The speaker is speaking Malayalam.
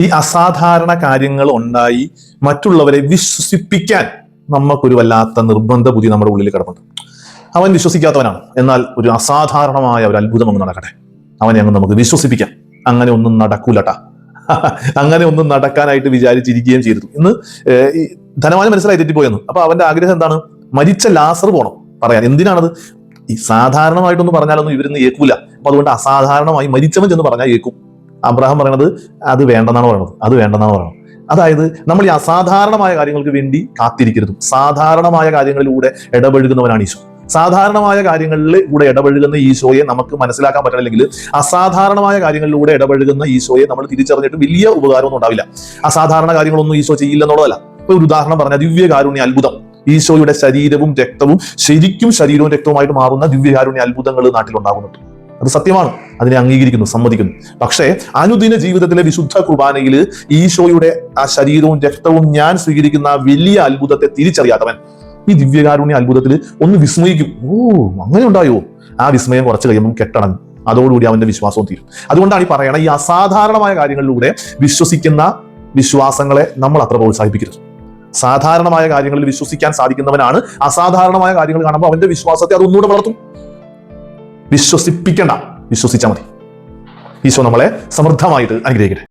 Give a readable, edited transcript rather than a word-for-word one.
ഈ അസാധാരണ കാര്യങ്ങൾ ഉണ്ടായി മറ്റുള്ളവരെ വിശ്വസിപ്പിക്കാൻ നമുക്കൊരു വല്ലാത്ത നിർബന്ധ ബുദ്ധി നമ്മുടെ ഉള്ളിൽ കിടപ്പുണ്ട്. അവൻ വിശ്വസിക്കാത്തവനാണ്, എന്നാൽ ഒരു അസാധാരണമായ ഒരു അത്ഭുതം അങ്ങ് നടക്കട്ടെ, അവനെ അങ്ങ് നമുക്ക് വിശ്വസിപ്പിക്കാം. അങ്ങനെ ഒന്നും നടക്കൂലട്ടാ. അങ്ങനെ ഒന്നും നടക്കാനായിട്ട് വിചാരിച്ചിരിക്കുകയും ചെയ്തു. ഇന്ന് ഈ ധനവാന് മനസ്സിലായി തെറ്റിപ്പോയെന്ന്. അപ്പൊ അവന്റെ ആഗ്രഹം എന്താണ്? മരിച്ച ലാസർ പോണം പറയാൻ. എന്തിനാണത്? ഈ സാധാരണമായിട്ടൊന്നും പറഞ്ഞാലൊന്നും ഇവരൊന്നും ഏൽക്കൂല. അപ്പൊ അതുകൊണ്ട് അസാധാരണമായി മരിച്ചവൻ ചെന്ന് പറഞ്ഞാൽ ഏൽക്കും. അബ്രഹാം പറയണത് അത് വേണ്ടെന്നാണ് പറയുന്നത്. അത് വേണ്ടെന്നാണ് പറയുന്നത്. അതായത് നമ്മൾ ഈ അസാധാരണമായ കാര്യങ്ങൾക്ക് വേണ്ടി കാത്തിരിക്കരുത്. സാധാരണമായ കാര്യങ്ങളിലൂടെ ഇടപഴകുന്നവനാണ് ഈശോ. സാധാരണമായ കാര്യങ്ങളിലൂടെ ഇടപഴകുന്ന ഈശോയെ നമുക്ക് മനസ്സിലാക്കാൻ പറ്റണില്ലെങ്കിൽ അസാധാരണമായ കാര്യങ്ങളിലൂടെ ഇടപഴകുന്ന ഈശോയെ നമ്മൾ തിരിച്ചറിഞ്ഞിട്ട് വലിയ ഉപകാരമൊന്നും ഉണ്ടാവില്ല. അസാധാരണ കാര്യങ്ങളൊന്നും ഈശോ ചെയ്യില്ലെന്നുള്ളതല്ല. ഇപ്പൊ ഒരു ഉദാഹരണം പറഞ്ഞാൽ ദിവ്യകാരുണ്യ അത്ഭുതം. ഈശോയുടെ ശരീരവും രക്തവും ശരിക്കും ശരീരവും രക്തവുമായിട്ട് മാറുന്ന ദിവ്യകാരുണ്യ അത്ഭുതങ്ങൾ നാട്ടിലുണ്ടാകുന്നുണ്ട്. അത് സത്യമാണ്, അതിനെ അംഗീകരിക്കുന്നു, സമ്മതിക്കുന്നു. പക്ഷേ അനുദിന ജീവിതത്തിലെ വിശുദ്ധ കുർബാനയിൽ ഈശോയുടെ ആ ശരീരവും രക്തവും ഞാൻ സ്വീകരിക്കുന്ന ആ വലിയ അത്ഭുതത്തെ തിരിച്ചറിയാത്തവൻ ഈ ദിവ്യകാരുണ്യ അത്ഭുതത്തിൽ ഒന്ന് വിസ്മയിക്കും. ഓ, അങ്ങനെ ഉണ്ടായോ? ആ വിസ്മയം കുറച്ച് കഴിയുമ്പോൾ കെട്ടണം. അതോടുകൂടി അവന്റെ വിശ്വാസവും തീരും. അതുകൊണ്ടാണ് ഈ പറയണ ഈ അസാധാരണമായ കാര്യങ്ങളിലൂടെ വിശ്വസിക്കുന്ന വിശ്വാസങ്ങളെ നമ്മൾ അത്ര പ്രോത്സാഹിപ്പിക്കരുത്. സാധാരണമായ കാര്യങ്ങളിൽ വിശ്വസിക്കാൻ സാധിക്കുന്നവനാണ് അസാധാരണമായ കാര്യങ്ങൾ കാണുമ്പോൾ അവന്റെ വിശ്വാസത്തെ അതൊന്നുകൂടെ വളർത്തും. വിശ്വസിപ്പിക്കണ്ട, വിശ്വസിച്ചാൽ മതി. ഈശോ നമ്മളെ സമൃദ്ധമായിട്ട് അനുഗ്രഹിക്കട്ടെ.